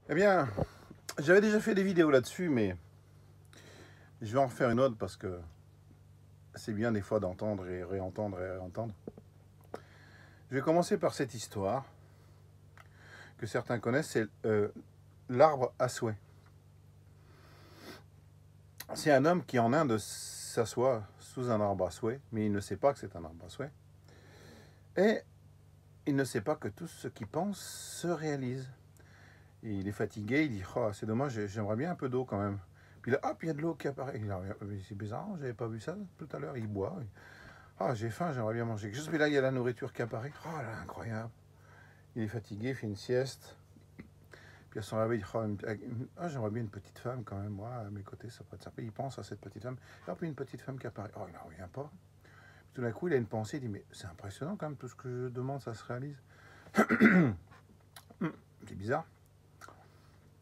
Eh bien, j'avais déjà fait des vidéos là-dessus, mais je vais en refaire une autre parce que c'est bien des fois d'entendre et réentendre et réentendre. Je vais commencer par cette histoire que certains connaissent, c'est l'arbre à souhait. C'est un homme qui en Inde s'assoit sous un arbre à souhait, mais il ne sait pas que c'est un arbre à souhait. Et il ne sait pas que tout ce qu'il pense se réalise. Et il est fatigué, il dit oh, c'est dommage, j'aimerais bien un peu d'eau quand même. Puis là, hop, il y a de l'eau qui apparaît. C'est bizarre, j'avais pas vu ça tout à l'heure. Il boit. Ah, j'ai faim, j'aimerais bien manger quelque chose. Mais là, il y a la nourriture qui apparaît. Oh là, incroyable. Il est fatigué, il fait une sieste. Puis à son réveil, il dit oh, j'aimerais bien une petite femme quand même. Moi, à mes côtés, ça pourrait être sympa. Il pense à cette petite femme. Et puis une petite femme qui apparaît. Oh, il n'en revient pas. Puis tout d'un coup, il a une pensée. Il dit mais c'est impressionnant quand même, tout ce que je demande, ça se réalise. C'est bizarre.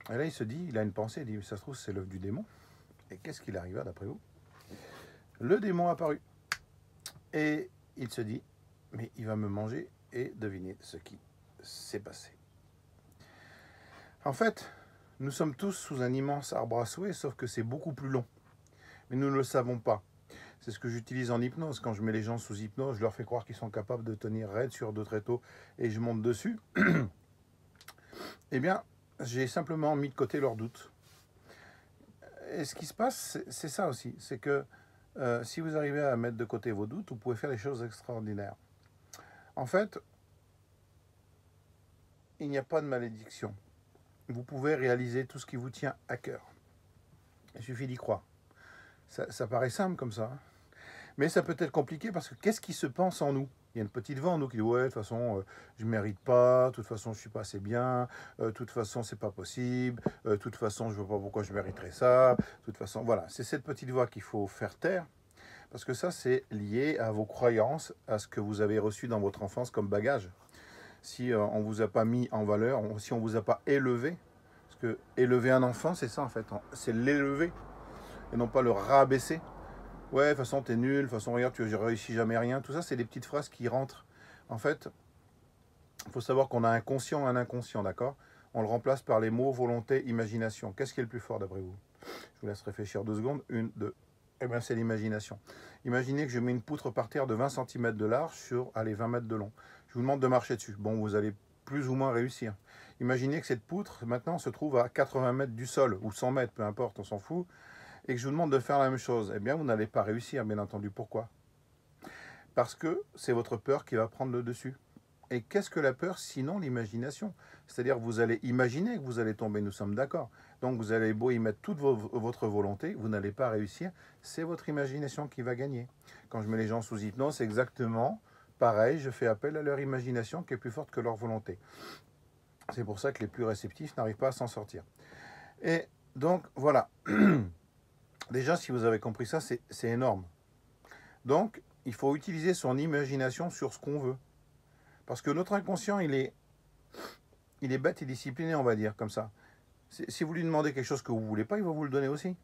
Et là, il se dit, il a une pensée. Il dit ça se trouve, c'est l'œuvre du démon. Et qu'est-ce qu'il arriva d'après vous? Le démon apparut. Et il se dit mais il va me manger. Et devinez ce qui s'est passé. En fait, nous sommes tous sous un immense arbre à souhait, sauf que c'est beaucoup plus long. Mais nous ne le savons pas. C'est ce que j'utilise en hypnose. Quand je mets les gens sous hypnose, je leur fais croire qu'ils sont capables de tenir raide sur deux tréteaux et je monte dessus. Eh bien, j'ai simplement mis de côté leurs doutes. Et ce qui se passe, c'est ça aussi. C'est que si vous arrivez à mettre de côté vos doutes, vous pouvez faire des choses extraordinaires. En fait, il n'y a pas de malédiction. Vous pouvez réaliser tout ce qui vous tient à cœur. Il suffit d'y croire. Ça paraît simple comme ça. Mais ça peut être compliqué parce que qu'est-ce qui se pense en nous? Il y a une petite voix en nous qui dit ouais, de toute façon, je ne mérite pas, de toute façon, je ne suis pas assez bien, de toute façon, c'est pas possible, de toute façon, je ne vois pas pourquoi je mériterais ça, de toute façon, voilà. C'est cette petite voix qu'il faut faire taire parce que ça, c'est lié à vos croyances, à ce que vous avez reçu dans votre enfance comme bagage. Si on ne vous a pas mis en valeur, si on ne vous a pas élevé, parce que élever un enfant, c'est ça en fait, c'est l'élever et non pas le rabaisser. Ouais, de toute façon, t'es nul, de toute façon, regarde, tu réussis jamais rien. Tout ça, c'est des petites phrases qui rentrent. En fait, il faut savoir qu'on a un conscient et un inconscient, d'accord? On le remplace par les mots volonté, imagination. Qu'est-ce qui est le plus fort d'après vous? Je vous laisse réfléchir 2 secondes. Une, deux. Eh bien, c'est l'imagination. Imaginez que je mets une poutre par terre de 20 cm de large sur, allez, 20 mètres de long. Je vous demande de marcher dessus. Bon, vous allez plus ou moins réussir. Imaginez que cette poutre, maintenant, se trouve à 80 mètres du sol, ou 100 mètres, peu importe, on s'en fout, et que je vous demande de faire la même chose. Eh bien, vous n'allez pas réussir, bien entendu. Pourquoi? Parce que c'est votre peur qui va prendre le dessus. Et qu'est-ce que la peur sinon l'imagination? C'est-à-dire que vous allez imaginer que vous allez tomber, nous sommes d'accord. Donc vous allez beau y mettre toute votre volonté, vous n'allez pas réussir, c'est votre imagination qui va gagner. Quand je mets les gens sous hypnose, c'est exactement pareil, je fais appel à leur imagination qui est plus forte que leur volonté. C'est pour ça que les plus réceptifs n'arrivent pas à s'en sortir. Et donc voilà, déjà si vous avez compris ça, c'est énorme. Donc il faut utiliser son imagination sur ce qu'on veut. Parce que notre inconscient, il est bête et discipliné, on va dire, comme ça. Si vous lui demandez quelque chose que vous ne voulez pas, il va vous le donner aussi.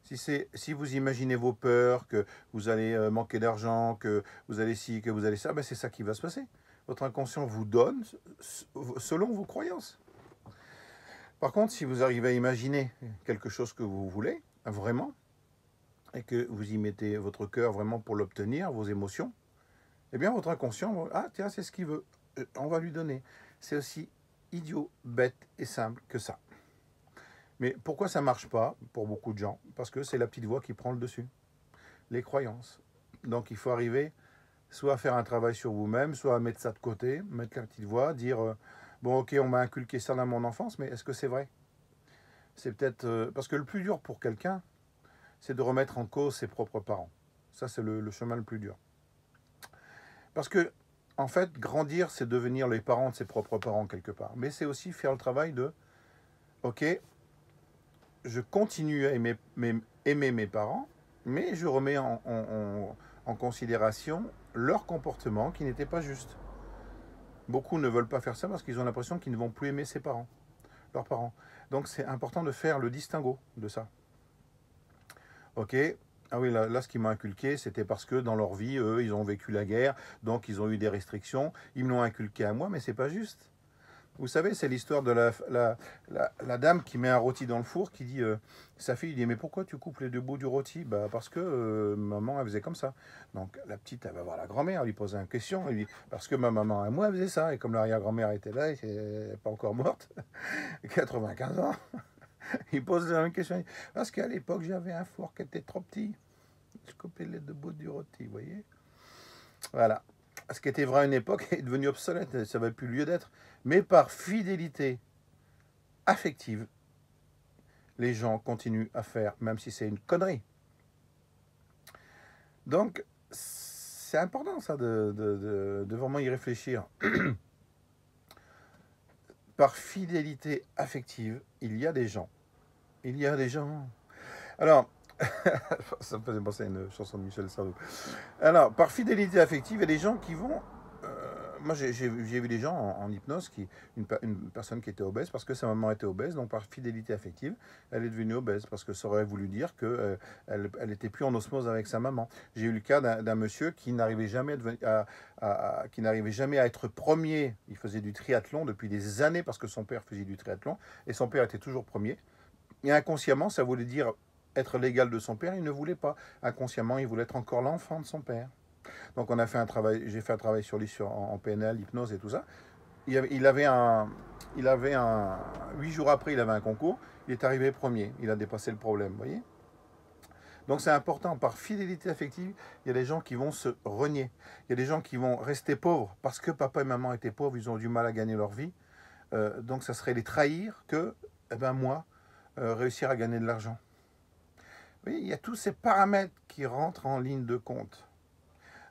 Si vous imaginez vos peurs, que vous allez manquer d'argent, que vous allez ci, que vous allez ça, ben c'est ça qui va se passer. Votre inconscient vous donne selon vos croyances. Par contre, si vous arrivez à imaginer quelque chose que vous voulez, vraiment, et que vous y mettez votre cœur vraiment pour l'obtenir, vos émotions, eh bien votre inconscient, ah tiens, c'est ce qu'il veut, on va lui donner. C'est aussi idiot, bête et simple que ça. Mais pourquoi ça ne marche pas pour beaucoup de gens? Parce que c'est la petite voix qui prend le dessus, les croyances. Donc il faut arriver soit à faire un travail sur vous-même, soit à mettre ça de côté, mettre la petite voix, dire bon ok, on m'a inculqué ça dans mon enfance, mais est-ce que c'est vrai? C'est peut-être parce que le plus dur pour quelqu'un, c'est de remettre en cause ses propres parents. Ça, c'est le chemin le plus dur. Parce que, en fait, grandir, c'est devenir les parents de ses propres parents quelque part. Mais c'est aussi faire le travail de, ok, je continue à aimer mes parents, mais je remets en considération leur comportement qui n'était pas juste. Beaucoup ne veulent pas faire ça parce qu'ils ont l'impression qu'ils ne vont plus aimer leurs parents. Donc c'est important de faire le distinguo de ça. Ok, ah oui, là ce qui m'a inculqué, c'était parce que dans leur vie, ils ont vécu la guerre, donc ils ont eu des restrictions. Ils me l'ont inculqué à moi, mais c'est pas juste. Vous savez, c'est l'histoire de la dame qui met un rôti dans le four, qui dit, sa fille dit, mais pourquoi tu coupes les deux bouts du rôti? Bah, parce que maman, elle faisait comme ça. Donc la petite, elle va voir la grand-mère, elle lui pose une question, elle lui dit, parce que ma maman et moi, elle faisait ça. Et comme l'arrière-grand-mère était là, elle n'est pas encore morte, 95 ans, il pose la même question. Parce qu'à l'époque, j'avais un four qui était trop petit. Je coupais les deux bouts du rôti, vous voyez? Voilà. Ce qui était vrai à une époque est devenu obsolète, ça n'avait plus lieu d'être. Mais par fidélité affective, les gens continuent à faire, même si c'est une connerie. Donc, c'est important ça de vraiment y réfléchir. Par fidélité affective, il y a des gens. Il y a des gens. Alors, ça me faisait penser à une chanson de Michel Sardou. Alors, par fidélité affective, il y a des gens qui vont... moi, j'ai vu des gens en hypnose, une personne qui était obèse, parce que sa maman était obèse, donc par fidélité affective, elle est devenue obèse, parce que ça aurait voulu dire qu'elle elle était plus en osmose avec sa maman. J'ai eu le cas d'un monsieur qui n'arrivait jamais qui n'arrivait jamais à être premier. Il faisait du triathlon depuis des années, parce que son père faisait du triathlon, et son père était toujours premier. Et inconsciemment, ça voulait dire être l'égal de son père, il ne voulait pas. Inconsciemment, il voulait être encore l'enfant de son père. Donc on a fait un travail, j'ai fait un travail sur lui en PNL, hypnose et tout ça. Il avait un 8 jours après, il avait un concours, il est arrivé premier, il a dépassé le problème, vous voyez. Donc c'est important, par fidélité affective, il y a des gens qui vont se renier. Il y a des gens qui vont rester pauvres parce que papa et maman étaient pauvres, ils ont du mal à gagner leur vie. Donc ça serait les trahir que, eh ben moi, réussir à gagner de l'argent. Oui, il y a tous ces paramètres qui rentrent en ligne de compte.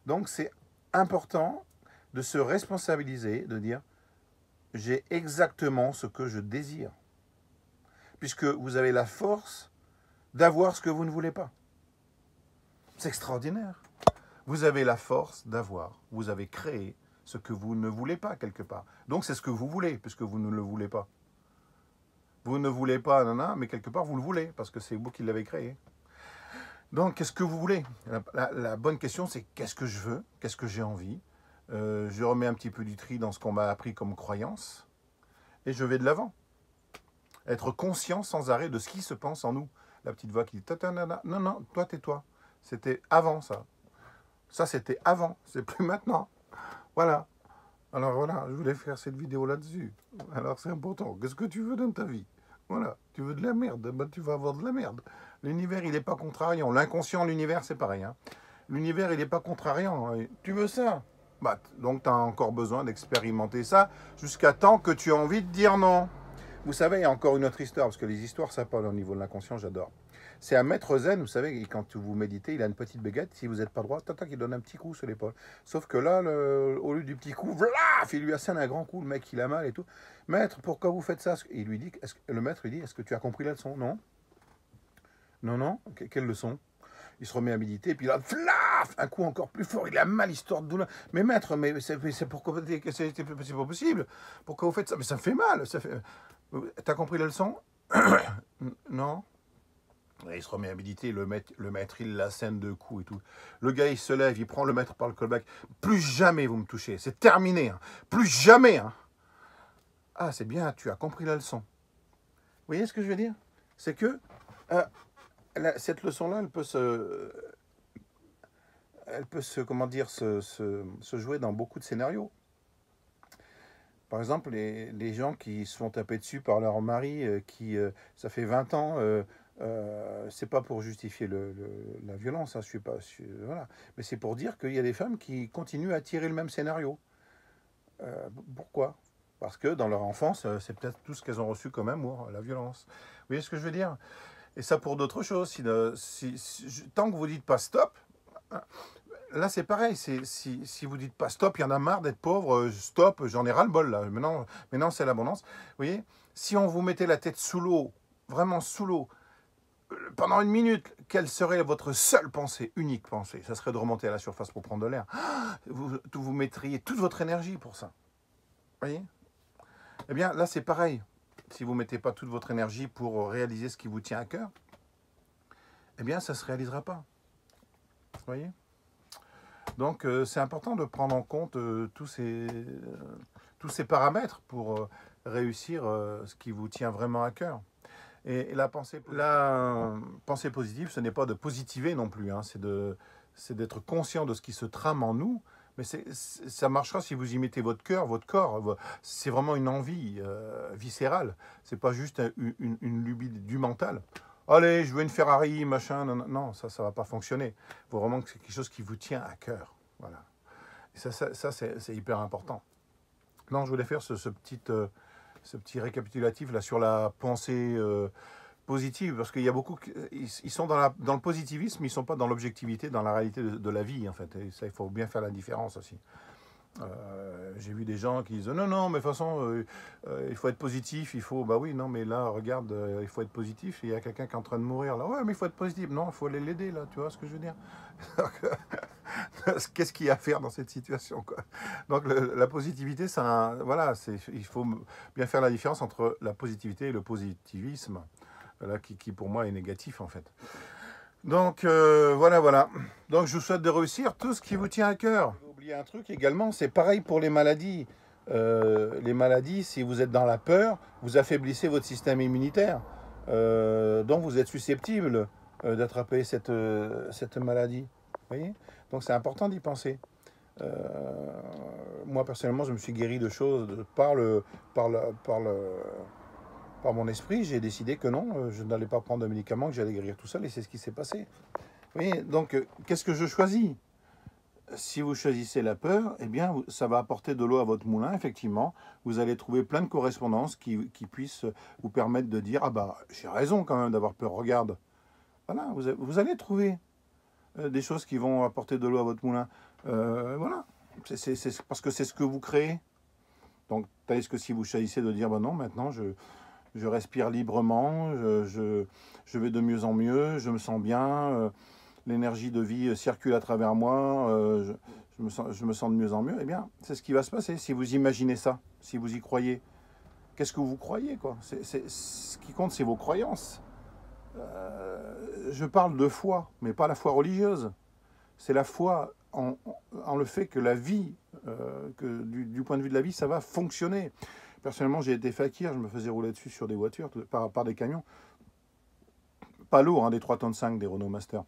Donc c'est important de se responsabiliser, de dire j'ai exactement ce que je désire. Puisque vous avez la force d'avoir ce que vous ne voulez pas. C'est extraordinaire. Vous avez la force d'avoir. Vous avez créé ce que vous ne voulez pas quelque part. Donc c'est ce que vous voulez, puisque vous ne le voulez pas. Vous ne voulez pas, nana, mais quelque part vous le voulez, parce que c'est vous qui l'avez créé. Donc, qu'est-ce que vous voulez? La bonne question, c'est qu'est-ce que je veux? Qu'est-ce que j'ai envie? Je remets un petit peu du tri dans ce qu'on m'a appris comme croyance, et je vais de l'avant. Être conscient sans arrêt de ce qui se pense en nous. La petite voix qui dit « Non, non, toi, tais-toi. C'était avant, ça. Ça, c'était avant. C'est plus maintenant. » Voilà. Alors voilà, je voulais faire cette vidéo là-dessus. Alors c'est important. Qu'est-ce que tu veux dans ta vie? Voilà. Tu veux de la merde, ben, tu vas avoir de la merde. L'univers, il n'est pas contrariant. L'inconscient, l'univers, c'est pareil. Hein. L'univers, il n'est pas contrariant. Tu veux ça? Bah, donc tu as encore besoin d'expérimenter ça jusqu'à temps que tu as envie de dire non. Vous savez, il y a encore une autre histoire, parce que les histoires, ça parle au niveau de l'inconscient, j'adore. C'est un maître zen, vous savez, quand vous méditez, il a une petite baguette, si vous n'êtes pas droit, tac, il donne un petit coup sur l'épaule. Sauf que là, au lieu du petit coup, vlaf, il lui assène un grand coup, le mec, il a mal et tout. Maître, pourquoi vous faites ça? Il lui dit, le maître, il dit, est-ce que tu as compris la leçon? Non. Non, non. Quelle leçon? Il se remet à méditer, et puis là, flaf, un coup encore plus fort, il a mal, histoire de douleur. Mais maître, mais c'est pourquoi c'est pas possible? Pourquoi vous faites ça? Mais ça me fait mal. T'as compris la leçon? Non. Et il se remet à méditer, le maître, il l'assène de coups et tout. Le gars, il se lève, il prend le maître par le callback. Plus jamais vous me touchez, c'est terminé. Hein. Plus jamais. Hein. Ah, c'est bien, tu as compris la leçon. Vous voyez ce que je veux dire? C'est que cette leçon-là, elle peut se, comment dire, se jouer dans beaucoup de scénarios. Par exemple, les gens qui se font taper dessus par leur mari, ça fait 20 ans, c'est pas pour justifier la violence, hein, voilà. Mais c'est pour dire qu'il y a des femmes qui continuent à tirer le même scénario. Pourquoi? Parce que dans leur enfance, c'est peut-être tout ce qu'elles ont reçu comme amour, la violence. Vous voyez ce que je veux dire? Et ça pour d'autres choses. Tant que vous dites pas stop, là c'est pareil. Si vous dites pas stop, il y en a marre d'être pauvre, stop, j'en ai ras le bol là. Maintenant c'est l'abondance. Vous voyez? Si on vous mettait la tête sous l'eau, vraiment sous l'eau, pendant une minute, quelle serait votre seule pensée, unique pensée? Ça serait de remonter à la surface pour prendre de l'air. Vous mettriez toute votre énergie pour ça. Vous voyez? Eh bien, là, c'est pareil. Si vous ne mettez pas toute votre énergie pour réaliser ce qui vous tient à cœur, eh bien, ça ne se réalisera pas. Vous voyez? Donc, c'est important de prendre en compte tous ces paramètres pour réussir ce qui vous tient vraiment à cœur. Et la pensée positive, ce n'est pas de positiver non plus, hein, c'est d'être conscient de ce qui se trame en nous. Mais ça marchera si vous y mettez votre cœur, votre corps. C'est vraiment une envie viscérale. C'est pas juste une lubie du mental. Allez, je veux une Ferrari, machin. Non, non, ça va pas fonctionner. Il faut vraiment que c'est quelque chose qui vous tient à cœur. Voilà. Et ça c'est hyper important. Non, je voulais faire ce petit récapitulatif là sur la pensée positive, parce qu'il y a beaucoup, ils sont dans le positivisme, ils ne sont pas dans l'objectivité, dans la réalité de la vie en fait. Et ça, il faut bien faire la différence aussi. J'ai vu des gens qui disent non, non, mais de toute façon, il faut être positif, il faut, bah oui, non, mais là, regarde, il faut être positif, il y a quelqu'un qui est en train de mourir là, ouais, mais il faut être positif, non, il faut aller l'aider là, tu vois ce que je veux dire? Qu'est-ce qu'il y a à faire dans cette situation, quoi? Donc la positivité, voilà, il faut bien faire la différence entre la positivité et le positivisme, là, qui pour moi est négatif en fait. Donc voilà. Donc je vous souhaite de réussir tout ce qui vous tient à cœur. J'ai oublié un truc également, c'est pareil pour les maladies. Les maladies, si vous êtes dans la peur, vous affaiblissez votre système immunitaire. Donc vous êtes susceptible d'attraper cette maladie. Vous voyez? Donc c'est important d'y penser. Moi personnellement, je me suis guéri de choses par mon esprit. J'ai décidé que non, je n'allais pas prendre de médicaments, que j'allais guérir tout seul, et c'est ce qui s'est passé. Vous voyez? Donc qu'est-ce que je choisis? Si vous choisissez la peur, eh bien, ça va apporter de l'eau à votre moulin, effectivement. Vous allez trouver plein de correspondances qui puissent vous permettre de dire « Ah bah, j'ai raison quand même d'avoir peur, regarde ». Voilà, vous allez trouver des choses qui vont apporter de l'eau à votre moulin. Voilà, c'est parce que c'est ce que vous créez. Donc, est-ce que si vous choisissez de dire bah « Non, maintenant, je respire librement, je vais de mieux en mieux, je me sens bien, l'énergie de vie circule à travers moi, je me sens de mieux en mieux », eh bien, c'est ce qui va se passer si vous imaginez ça, si vous y croyez. Qu'est-ce que vous croyez, quoi? Ce qui compte, c'est vos croyances. Je parle de foi, mais pas la foi religieuse. C'est la foi en le fait que la vie, que du point de vue de la vie, ça va fonctionner. Personnellement, j'ai été fakir, je me faisais rouler dessus sur des voitures, par des camions. Pas lourd, hein, des 3,5 tonnes, des Renault Master.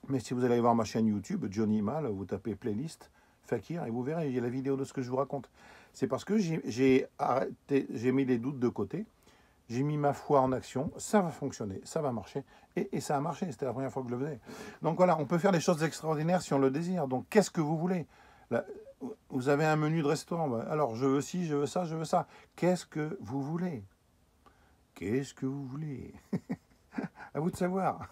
Mais si vous allez voir ma chaîne YouTube, Johnny Mal, vous tapez playlist, fakir, et vous verrez, il y a la vidéo de ce que je vous raconte. C'est parce que j'ai mis les doutes de côté, j'ai mis ma foi en action, ça va fonctionner, ça va marcher, et ça a marché, c'était la première fois que je le faisais. Donc voilà, on peut faire des choses extraordinaires si on le désire. Donc qu'est-ce que vous voulez? Là, vous avez un menu de restaurant, alors je veux ci, je veux ça, je veux ça. Qu'est-ce que vous voulez? Qu'est-ce que vous voulez? À vous de savoir.